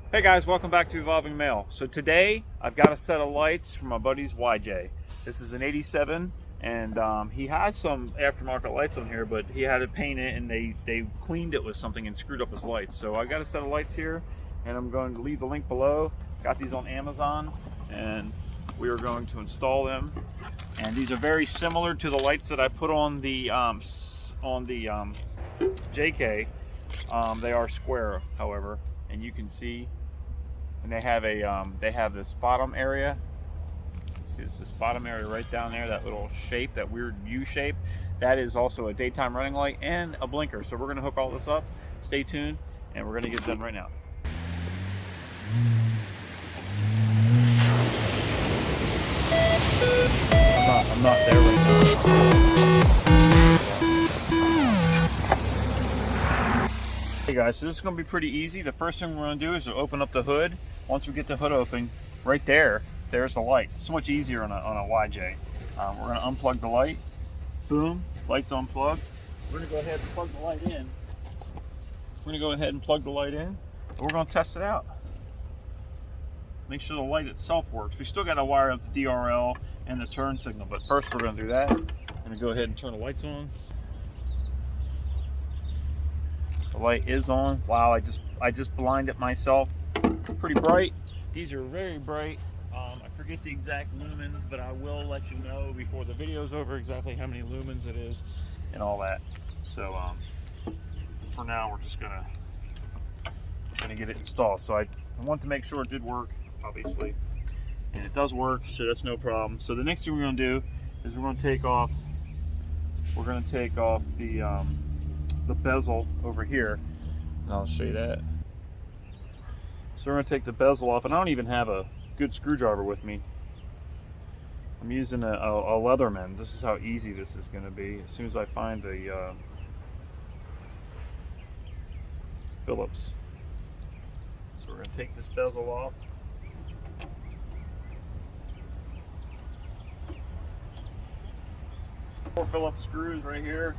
Hey guys, welcome back to Evolving Mail. So today I've got a set of lights from my buddy's YJ. This is an 87 and he has some aftermarket lights on here, but he had to paint it and they cleaned it with something and screwed up his lights. So I got a set of lights here and I'm going to leave the link below. Got these on Amazon and we are going to install them. And these are very similar to the lights that I put on the JK. They are square, however, and you can see. And they have this bottom area. See this bottom area right down there, that little shape, that weird U shape. That is also a daytime running light and a blinker. So we're gonna hook all this up. Stay tuned, and we're gonna get done right now. I'm not there right now. Hey guys, so this is going to be pretty easy. The first thing we're going to do is open up the hood. Once we get the hood open, right there's the light. It's so much easier on a YJ. We're going to unplug the light. Boom, light's unplugged. We're going to go ahead and plug the light in. And we're going to test it out. Make sure the light itself works. We still got to wire up the DRL and the turn signal, but first we're going to do that. I'm going to go ahead and turn the lights on. The light is on. Wow, I just blinded myself. Pretty bright. These are very bright. I forget the exact lumens, but I will let you know before the video's over exactly how many lumens it is and all that. So for now, we're just gonna get it installed. So I want to make sure it did work, obviously, and it does work, so that's no problem. So the next thing we're gonna do is we're gonna take off the bezel over here, and I'll show you that. So we're going to take the bezel off, and I don't even have a good screwdriver with me. I'm using a Leatherman. This is how easy this is going to be as soon as I find the Phillips. So we're going to take this bezel off. 4 Phillips screws right here.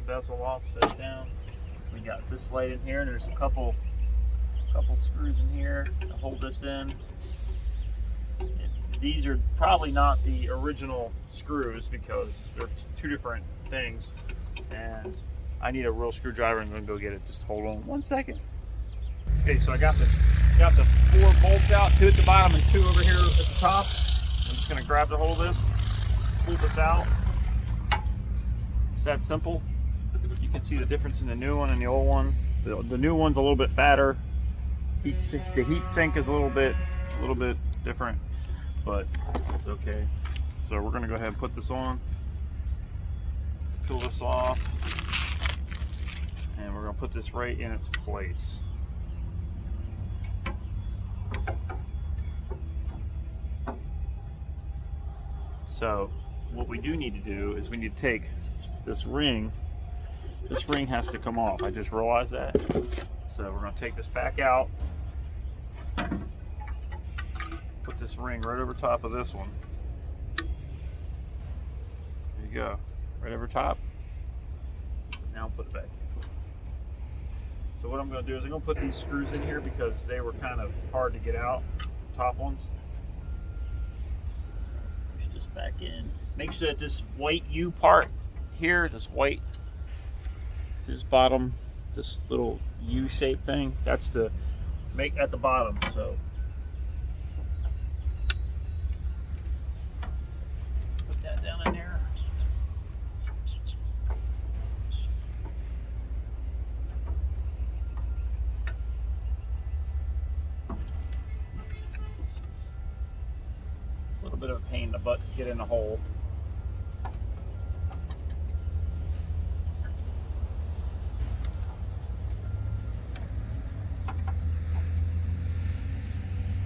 Bezel off, set it down. We got this light in here, and there's a couple screws in here to hold this in. These are probably not the original screws because they're 2 different things, and I need a real screwdriver. I'm going to go get it. Just hold on 1 second. Okay, so I got the 4 bolts out, 2 at the bottom and 2 over here at the top. I'm just going to grab the hold of this, pull this out. It's that simple. You can see the difference in the new one and the old one. The new one's a little bit fatter. The heat sink is a little bit different, but it's okay. So we're gonna go ahead and put this on, peel this off, and we're gonna put this right in its place. So what we do need to do is we need to take this ring. This ring has to come off. I just realized that. So we're going to take this back out. Put this ring right over top of this one. There you go. Right over top. Now put it back. So what I'm going to do is I'm going to put these screws in here because they were kind of hard to get out. Top ones. Push this back in. Make sure that this white U part here, this white, this bottom, this little U-shaped thing, that's to make at the bottom. So put that down in there. This is a little bit of a pain in the butt to get in the hole.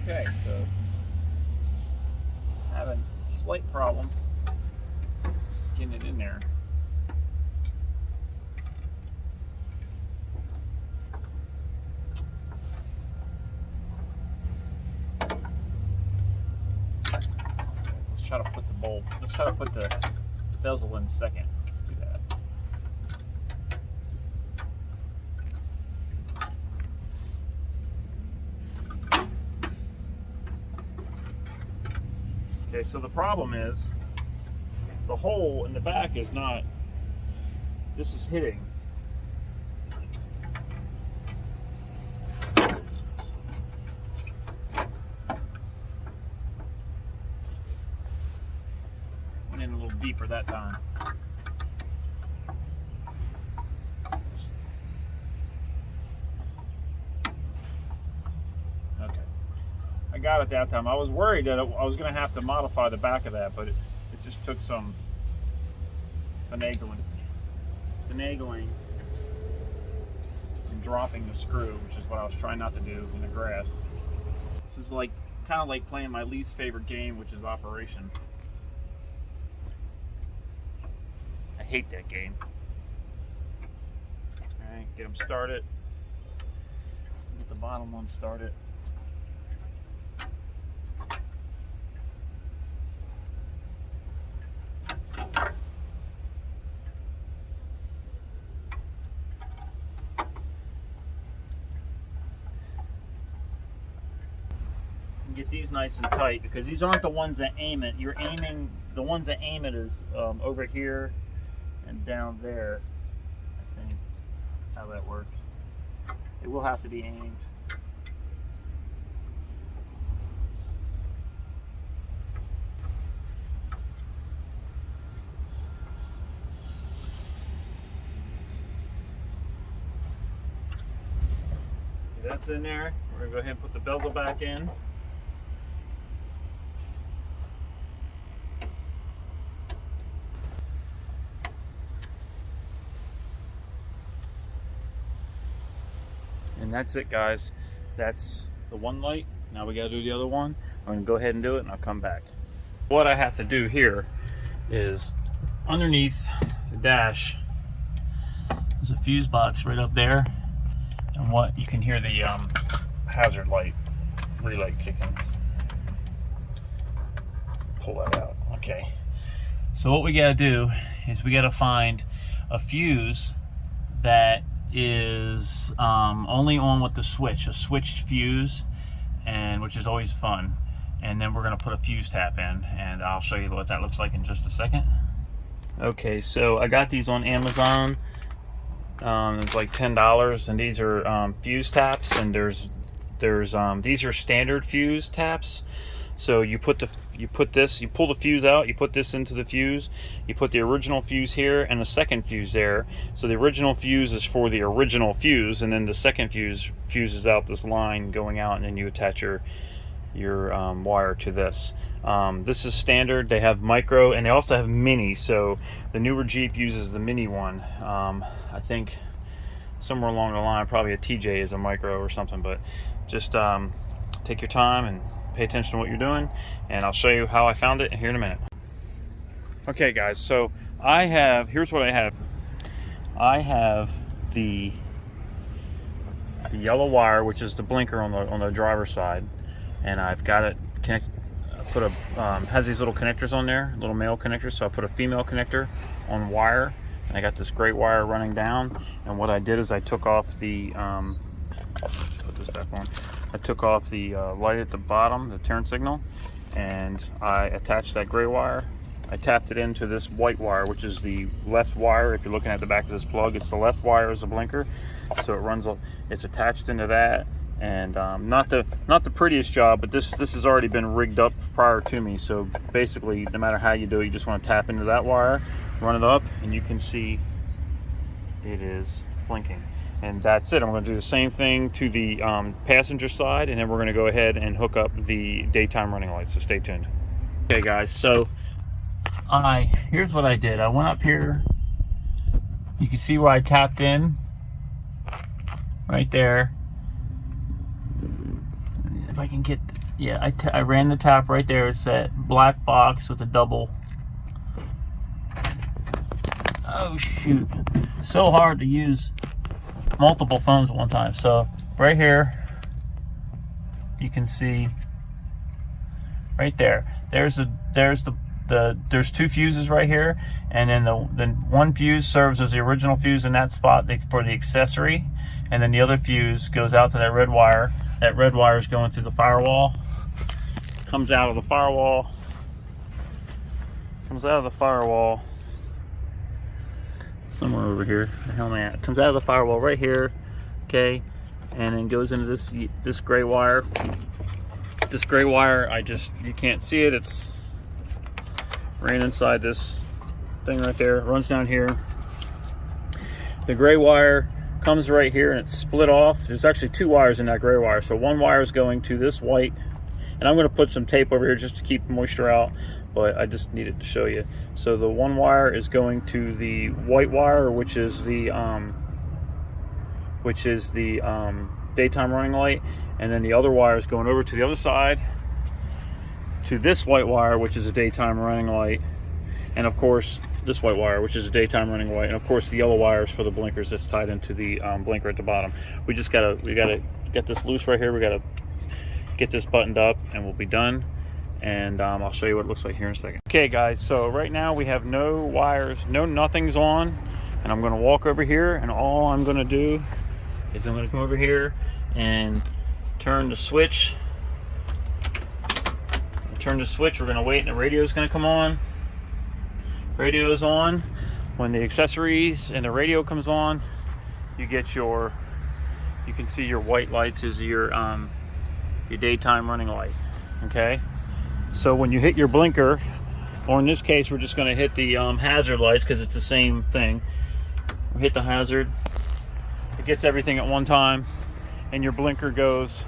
Okay, so having a slight problem getting it in there. try to to put the bulb. Let's try to put the bezel in second. Let's do that. Okay, so the problem is the hole in the back is not, this is hitting. Went in a little deeper that time. Okay. I got it that time. I was worried that I was going to have to modify the back of that, but it just took some finagling and dropping the screw, which is what I was trying not to do in the grass. This is like kind of like playing my least favorite game, which is Operation. I hate that game. Alright, get them started. Get the bottom one started. Get these nice and tight, because these aren't the ones that aim it. You're aiming, the ones that aim it is over here and down there. I think how that works. It will have to be aimed. That's in there. We're gonna go ahead and put the bezel back in. And that's it, guys. That's the one light. Now we gotta do the other one. I'm gonna go ahead and do it and I'll come back. What I have to do here is underneath the dash, there's a fuse box right up there. And what you can hear the hazard light relay kicking. Pull that out. Okay. So what we gotta do is we gotta find a fuse that is only on with the switch, a switched fuse, and which is always fun. And then we're going to put a fuse tap in, and I'll show you what that looks like in just a second. Okay, so I got these on Amazon. It's like $10, and these are fuse taps, and there's these are standard fuse taps. So you pull the fuse out, you put this into the fuse, you put the original fuse here and the second fuse there. So the original fuse is for the original fuse, and then the second fuse fuses out this line going out, and then you attach your wire to this. This is standard. They have micro, and they also have mini. So the newer Jeep uses the mini one. I think somewhere along the line, probably a TJ is a micro or something, but just take your time and pay attention to what you're doing, and I'll show you how I found it here in a minute. Okay guys, so here's what I have. I have the yellow wire, which is the blinker on the driver's side, and I've got it connected. Has these little connectors on there, little male connectors, so I put a female connector on wire, and I got this gray wire running down. And what I did is I took off the put this back on. I took off the light at the bottom, the turn signal, and I attached that gray wire. I tapped it into this white wire, which is the left wire. If you're looking at the back of this plug, it's the left wire is the blinker. So it runs, it's attached into that. And not the prettiest job, but this has already been rigged up prior to me. So basically, no matter how you do it, you just want to tap into that wire, run it up, and you can see it is blinking. And that's it. I'm going to do the same thing to the passenger side, and then we're going to go ahead and hook up the daytime running lights. So stay tuned. Okay guys, so here's what I did. I went up here. You can see where I tapped in right there. If I can get, yeah, I ran the tap right there. It's that black box with a double. Oh shoot, so hard to use multiple phones at one time. So right here, you can see right there, there's the there's 2 fuses right here, and then the one fuse serves as the original fuse in that spot for the accessory, and then the other fuse goes out to that red wire. That red wire is going through the firewall, comes out of the firewall, somewhere over here. The hell am I at? It comes out of the firewall right here, okay, and then goes into this gray wire. This gray wire, you can't see it. It's ran inside this thing right there. It runs down here. The gray wire comes right here and it's split off. There's actually 2 wires in that gray wire. So one wire is going to this white, and I'm going to put some tape over here just to keep moisture out, but I just needed to show you. So the one wire is going to the white wire, which is the daytime running light, and then the other wire is going over to the other side to this white wire, which is a daytime running light, and of course this white wire, which is a daytime running light, and of course the yellow wire is for the blinkers that's tied into the blinker at the bottom. We gotta get this loose right here. We gotta get this buttoned up and we'll be done, and I'll show you what it looks like here in a second. Okay guys, so right now we have no wires, nothing's on, and I'm gonna walk over here, and all I'm gonna do is I'm gonna come over here and turn the switch. We're gonna wait, and the radio is gonna come on. Radio is on. When the accessories and the radio comes on, you can see your white lights is your daytime running light. Okay, so when you hit your blinker, or in this case we're just going to hit the hazard lights because it's the same thing. We hit the hazard, it gets everything at one time, and your blinker goes,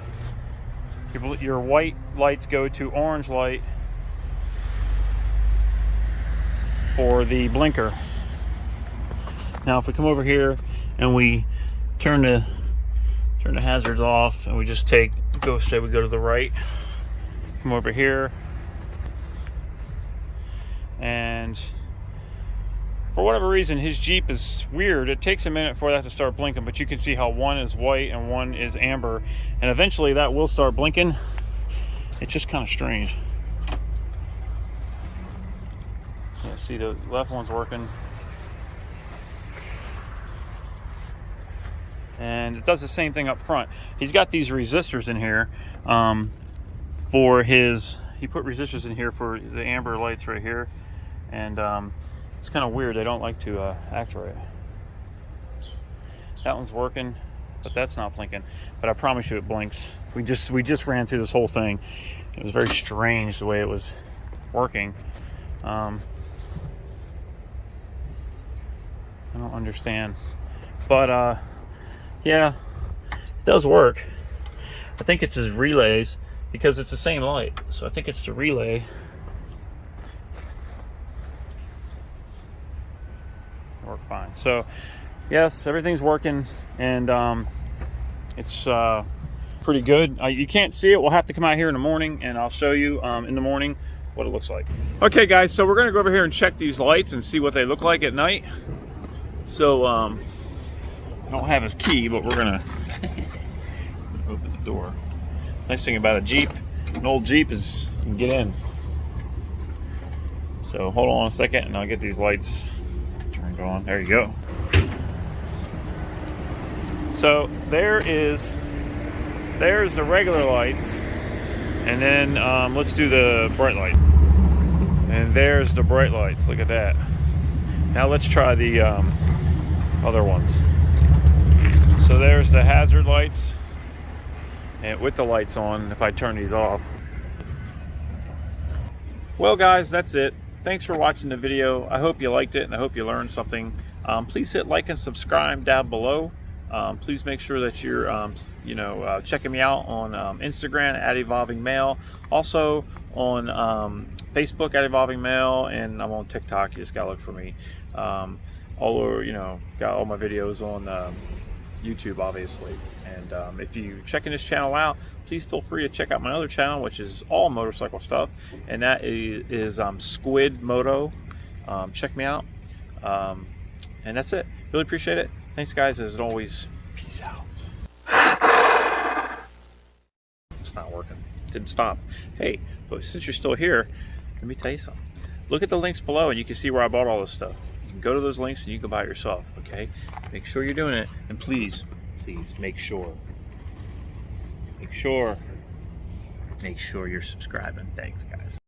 your white lights go to orange light for the blinker. Now if we come over here and we turn the hazards off, and we just we go to the right, come over here, and for whatever reason his Jeep is weird. It takes a minute for that to start blinking, but you can see how one is white and one is amber, and eventually that will start blinking. It's just kind of strange. Yeah, see, the left one's working, and it does the same thing up front. He's got these resistors in here he put resistors in here for the amber lights right here, and it's kind of weird. They don't like to act right. That one's working, but that's not blinking. But I promise you it blinks. We just ran through this whole thing. It was very strange the way it was working. I don't understand, but yeah, it does work. I think it's his relays, because it's the same light, so I think it's the relay. Work fine. So yes, everything's working, and it's pretty good. You can't see it. We'll have to come out here in the morning, and I'll show you in the morning what it looks like. Okay guys, so we're gonna go over here and check these lights and see what they look like at night. So I don't have his key, but we're gonna open the door. Nice thing about a Jeep, an old Jeep, is you can get in. So hold on a second and I'll get these lights turned on. There you go. So there's the regular lights, and then let's do the bright light. And there's the bright lights. Look at that. Now let's try the other ones. So there's the hazard lights, and with the lights on, if I turn these off. Well guys, that's it. Thanks for watching the video. I hope you liked it, and I hope you learned something. Please hit like and subscribe down below. Please make sure that you're checking me out on Instagram at Evolving Male, also on Facebook at Evolving Male, and I'm on TikTok. You just gotta look for me. All over, got all my videos on YouTube, obviously. And if you're checking this channel out, please feel free to check out my other channel, which is all motorcycle stuff, and that is SQUIDMOTO. Check me out, and that's it. Really appreciate it. Thanks guys, as always. Peace out. It's not working. Didn't stop. Hey, but since you're still here, let me tell you something. look at the links below and you can see where I bought all this stuff. You can go to those links and you can buy it yourself, okay? Make sure you're doing it, and please make sure you're subscribing. Thanks, guys.